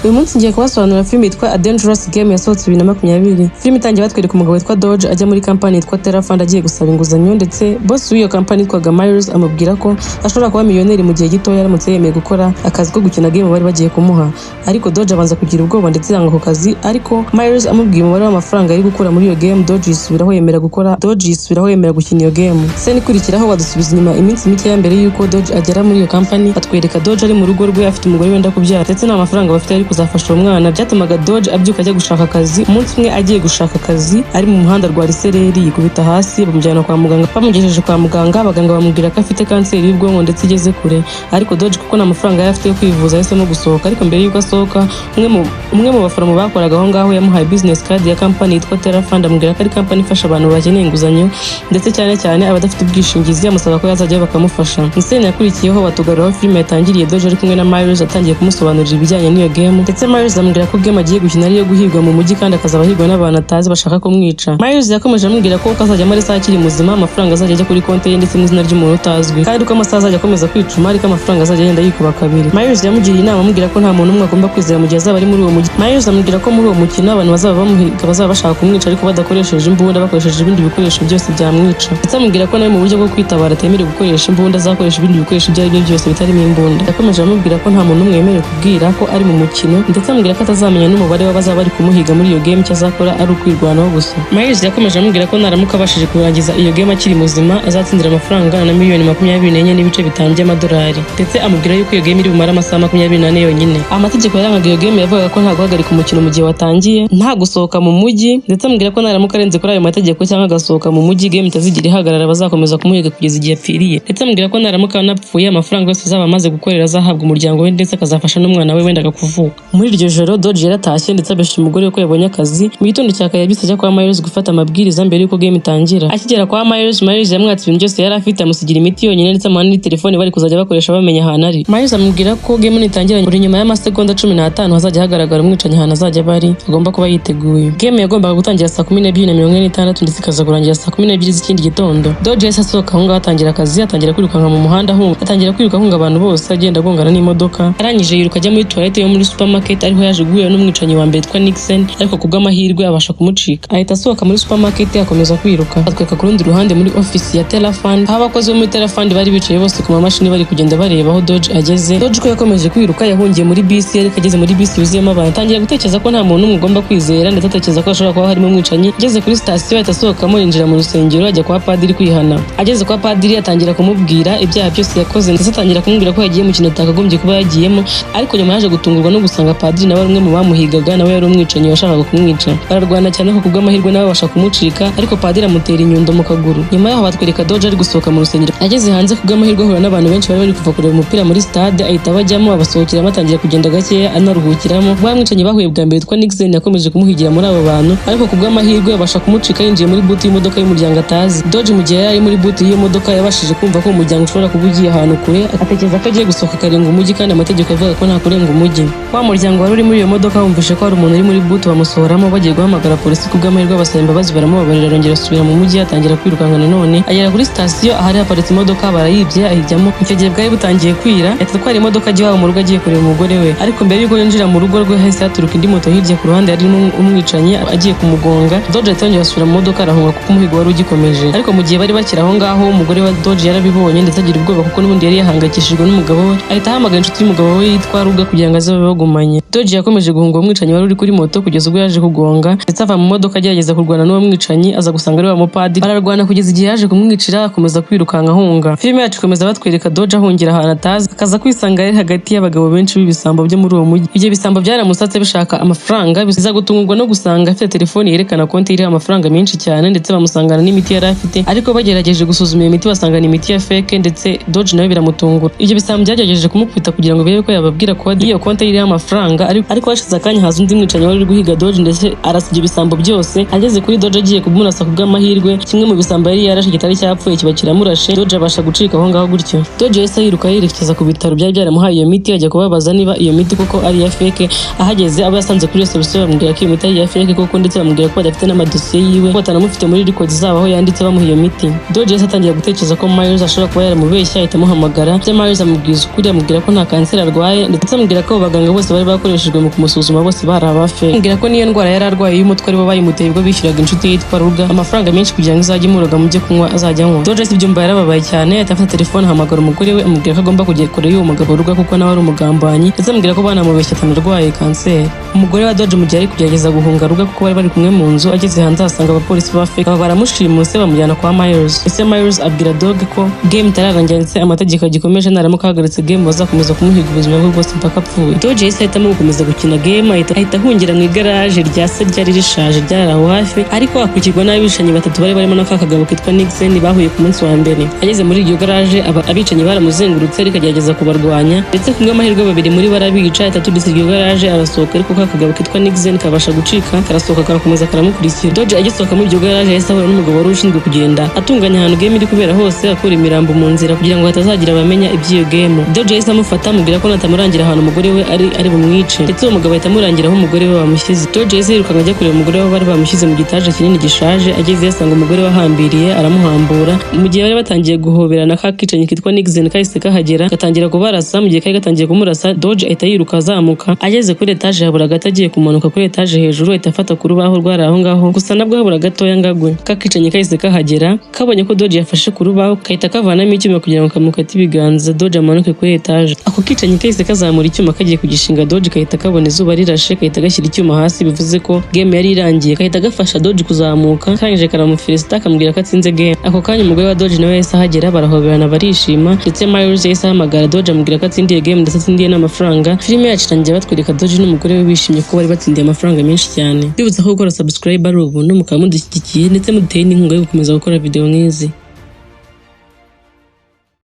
Uyu munsi ngiye kubasobanurira film yitwa A Dangerous Game yasohotse 2020. Film itangiye batwereka umugabo witwa Dodge ajya muri kampani yitwa Terra Fund agiye gusaba inguzanyo, ndetse boss w'iyo kampani yitwaga Myers amubwira ko ashobora kuba miliyoneri mu gihe gito yaramutse yemeye gukora akazi ko gukina game bari bagiye kumuha. Ariko Dodge abanza kugira ubwoba ndetse yanga ako kazi, ariko Myers amubwiye umubare w'amafaranga ari gukura muri iyo game. Dodge yisubiraho yemera gukina iyo game. Scene ikurikiraho badusubiza inyuma iminsi mike ya mbere yuko Dodge agera muri iyo kampani, atwereka Dodge ari mu rugo rwe afite umugore wenda kubyara ndetse nta mafaranga bafite ari kuzafasha umwana. Byatumaga Dodge abyuka ajya gushaka akazi. Umunsi umwe agiye gushaka akazi ari mu muhanda rwa Risereri yikubita hasi, bamujyana kwa muganga. Bamugejeje kwa muganga, abaganga bamubwira ko afite kanseri y'ubwonko ndetse igeze kure. Ariko Dodge kuko nta mafaranga yari afite yo kwivuza yahisemo gusohoka. Ariko mbere yuko asohoka, umwe mu baforomo bakoraga aho ngaho yamuhaye business card ya kampani yitwa Terra Fund, amubwira ko ari kampani ifasha abantu bakeneye inguzanyo ndetse cyane abadafite ubwishingizi, amusaba ko yazajya bakamufasha. Insene yakurikiyeho batugaruraho film yatangiriye Dodge ari kumwe na Myers atangiye kumusobanurira ibijyanye n'iyo game, ndetse Myers amubwira ko game agiye gukina ariyo guhigwa mu mujyi kandi akazaba ahigwa n'abantu atazi bashaka kumwica. Myers yakomeje amubwira ko azajya muri saa akiri muzima amafaranga azajya ajya kuri konti ye ndetse n'izina ry'umuntu utazwi, kandi uko amasaha azajya akomeza kwicuma ariko amafaranga azajya yenda yikuba kabiri. Myers yamugiriye inama amubwira ko nta muntu umwe agomba kwizera mu gihe azaba ari muri uwo mujyi. Myers amubwira ko muri uwo mukino abantu bazaba bamuhiga bazaba bashaka kumwica ariko badakoresheje imbunda, bakoresheje ibindi bikoresho byose byamwica. Ndetse amubwira ko nawe mu buryo bwo kwitabara atemerewe gukoresha imbunda, azakoresha ibindi bikoresho ibyo ari byo byose bitarimo imbunda. Yakomeje amubwira ko nta muntu umwe yemerewe kubwira ko ari mu mukino, ndetse amubwira ko atazamenya n'umubare w'abazaba bari kumuhiga muri iyo game, icyo azakora ari ukwirwanaho gusa. Myers yakomeje amubwira ko naramuka abashije kurangiza iyo game akiri muzima azatsindira amafaranga na miliyoni 24 n'ibice bitanu by'amadolari, ndetse amubwira yuko iyo game iri bumara amasaha 24 yonyine. Amategeko yarangaga iyo game yavugaga ko nta guhagarika umukino mu gihe watangiye, nta gusohoka mu mujyi, ndetse amubwira ko naramuka arenze kuri ayo mategeko cyangwa agasohoka mu mujyi game itazigira ihagarara, bazakomeza kumuhiga kugeza igihe apfiriye. Ndetse amubwira ko naramuka anapfuye amafaranga yose azaba amaze gukorera azahabwa umuryango we ndetse akazafasha n'umwana we wendaga kuvuka. Muri iryo joro Dodge yaratashye ndetse abesha umugore we ko yabonye akazi. Mu gitondo cya kare yabyutse ajya kwa Myers gufata amabwiriza mbere yuko game itangira. Akigera kwa Myers yamwatse ibintu byose yari afite, amusigira imiti yonyine ndetse amuha n'indi telefone bari kuzajya bakoresha bamenya ahantu ari. Myers amubwira ko game nitangira buri nyuma y'amasegonda 15 hazajya hagaragara umwicanyi ahantu azajya bari, agomba kuba yiteguye. Game yagombaga gutangira saa 12:46 ndetse ikaza kurangira saa 12 z'ikindi gitondo. Dodge yahise asohoka aho ngaho atangira akazi, atangira kwirukanka mu muhanda atangira kwiruka ahunga abantu bose agenda agongana n'imodoka. Arangije yiruka ajya muri toilette yo muri supermarket, ariho yaje guhura n'umwicanyi wa mbere witwa Nixon, ariko kubw'amahirwe abasha kumucika. Ahita asohoka muri supermarket akomeza kwiruka. Atweka ku rundi ruhande muri office ya Terra Fund, aho abakozi bo muri Terra Fund bari bicaye bose ku mamashini bari kugenda bareba aho Dodge ageze. Dodge ko yakomeje kwiruka yahungiye muri bisi, ariko ageze muri bisi yuzuyemo abantu atangira gutekereza ko nta muntu umwe ugomba kwizera, ndetse atekereza ko ashobora kuba harimo umwicanyi. Ageze kuri station ahita asohokamo yinjira mu rusengero ajya kwa padiri kwihana. Ageze kwa padiri atangira kumubwira ibyaha byose yakoze, ndetse atangira kumubwira ko yagiye mu kintu atakagombye kuba yagiyemo, ariko nyuma yaje gutungurwa no gusanga padiri nawe umwe mu bamuhigaga nawe yari umwicanyi washakaga kumwica. Bararwana cyane ko kubw'amahirwe nawe abasha kumucika, ariko padiri amutera inyundo mu kaguru. Nyuma yaho batwereka Dodge ari gusohoka mu rusengero. Ageze hanze kubw'amahirwe ahura n'abantu benshi bari kuva kureba umupira muri stade, ahita bajyamo abasohokera batangira kugenda gakeya anaruhukiramo. Wa mwicanyi bahuye bwa mbere witwa Nixon yakomeje kumuhigira muri abo bantu, ariko kubw'amahirwe abasha kumucika yinjiye muri buti y'imodoka y'umuryango atazi. Dodge mu gihe yari muri buti y'iyo modoka yabashije kumva ko umuryango ushobora kuba ugiye ahantu kure, atekereza ko agiye gusohoka akarenga umujyi, kandi amategeko avuga ko nta kurenga umujyi. Wa muryango wari uri muri iyo modoka wumvishe ko hari umuntu uri muri buti bamusohoramo, bagiye guhamagara polisi. Kubw'amahirwe basaba imbabazi baramubabarira, arongera asubira mu mujyi atangira kwirukanka nanone. Agera kuri station ahari haparitse imodoka barayibye ahijyamo. Icyo gihe bwari butangiye kwira, ahita atwara imodoka ajya iwabo mu rugo agiye kureba umugore we, ariko mbere yuko yinjira mu rugo rwe hahise haturuka indi moto hirya ku ruhande yari umwicanyi agiye kumugonga. Dodge ahita yongera asubira mu modoka arahunga kuko umuhigo wari ugikomeje. Ariko mu gihe bari bakiri aho ngaho umugore wa Dodge yarabibonye ndetse agira ubwoba kuko n'ubundi yari yahangayikishijwe n'umugabo we. Ahita ahamagara inshuti y'umugabo we yitwa Ruga kugira ngo azabe bagumanye. Dodge yakomeje guhunga uwo mwicanyi wari uri kuri moto kugeza ubwo yaje kugonga, ndetse ava mu modoka agerageza kurwana n'uwo mwicanyi, aza gusanga ari wa mupadiri. Bararwana kugeza igihe yaje kumwicira, akomeza kwirukanka ahunga. Filime yacu ikomeza batwereka Dodge ahungira ahantu atazi, akaza kwisanga ari hagati y'abagabo benshi b'ibisambo byo muri uwo mujyi. Ibyo bisambo byaramusatse bishaka amafaranga, biza gutungurwa no gusanga afite telefone yerekana konti iriho amafaranga menshi cyane, ndetse bamusangana n'imiti yari afite, ariko bagerageje gusuzuma iyo miti basanga ni imiti ya fake, ndetse Dodge nawe biramutungura. Ibyo bisambo byagerageje kumukubita kugira ngo birebe ko yababwira ko iyo konti iriho amafaranga, ariko hashize akanya haza undi mwicanyi wari uri guhiga Dodge, ndetse arasa ibyo bisambo byose. Ageze kuri Dodge agiye kumurasa kubw'amahirwe, kimwe mu bisambo yari yarashe kitari cyapfuye kiba kiramurashe. Dodge abasha gucika aho ngaho gutyo. Dodge yahise yiruka yerekeza ku bitaro byari byaramuhaye iyo miti, ajya kubabaza niba iyo miti koko ari iya fake. Ahageze abo yasanze kuri reception bamubwira ko iyo miti ari iya fake koko, ndetse bamubwira ko badafite n'amadosiye yiwe, ko batanamufite muri records zabo aho yanditse bamuha iyo miti. Dodge yahise atangira gutekereza ko Myers ashobora kuba yaramubeshya, ahita amuhamagara. Myers amubwiza ukuri, amubwira ko nta kanseri arwaye, ndetse amubwira ko abaganga bose bari bakoresha abakoreshejwe mu kumusuzuma bose bari abafe ambwira ko niyo ndwara yari arwaye y'umutwe aribo bayimuteye ubwo bishyuraga inshuti yitwa Ruga amafaranga menshi kugira ngo izajye imuroga mu byo kunywa azajya anywa. Doge si byumva yarababaye cyane ahita afata telefone ahamagara umugore we amubwira ko agomba kujya kure y'uwo mugabo Ruga kuko nawe ari umugambanyi ndetse amubwira ko banamubeshya atanarwaye kanseri. Umugore wa Doge mu gihe ari kugerageza guhunga Ruga kuko bari kumwe mu nzu ageze hanze asanga abapolisi ba fake baramushimuse bamujyana kwa Myers. Ese Myers abwira Doge ko game itararangira ndetse amategeko agikomeje naramuka ahagaritse game bazakomeza kumuhiga ubuzima bwe bwose mpaka apfuye. Doge yahise ahitamo gukomeza gukina game ahita ahungira mu igaraje rya se ryari rishaje ryari aho hafi ariko akurikirwa n'abicanyi batatu bari barimo n'aka kagabo kitwa Nixon bahuye ku munsi wa mbere. Ageze muri iryo garaje abicanyi baramuzengurutse ariko agerageza kubarwanya ndetse kumwe amahirwe babiri muri barabica ataturitse iryo garaje arasohoka ariko ka kagabo kitwa Nixon kabasha gucika karasohoka karakomeza karamukurikira. Doge agisohoka muri iryo garaje yahise ahura n'umugabo wari ushinzwe kugenda atunganya ahantu game iri kubera hose akura imirambo mu nzira kugira ngo hatazagira abamenya iby'iyo game. Doge yahise amufata amubwira ko natamurangira ahantu umugore we ari bumwice ndetse uwo mugabo ahita amurangira aho umugore we bamushyize. Doge yahise yirukanka ajya kureba umugore we bari bamushyize mu gitaje kinini gishaje ageze yasanga umugore wahambiriye aramuhambura. Mu gihe bari batangiye guhoberana ka kicanyi kitwa Nixon kahise kahagera gatangira kubarasa. Mu gihe kari gatangiye kumurasa Doge ahita yiruka azamuka ageze kuri etaje habura gato agiye kumanuka kuri etaje hejuru ahita afata ku rubaho rwari aho ngaho gusa nabwo habura gatoya ngagwe. Ka kicanyi kahise kahagera kabonye ko Doge yafashe ku rubaho kahita kavanamo icyuma kugira ngo kamukate ibiganza Doge amanuke kuri etaje. Ako kicanyi kahise kazamura icyuma kagiye kugishinga Doge kahita kabona izuba rirashe kahita gashyira icyuma hasi bivuze ko game yari irangiye kahita gafasha Doge kuzamuka karangije karamufelicita akamubwira ko atsinze game. Ako kanya umugore wa Doge nawe yahise ahagera barahoberana barishima ndetse Myers yahise ahamagara Doge amubwira ko atsindiye game ndetse atsindiye n'amafaranga. Filime yacu irangiye batwereka Doge n'umugore we bishimye ko bari batsindiye amafaranga menshi cyane. Bibutsa ko gukora subscribe ari ubuntu mukaba mudushyigikiye ndetse muduteye n'inkunga yo gukomeza gukora video nk'izi.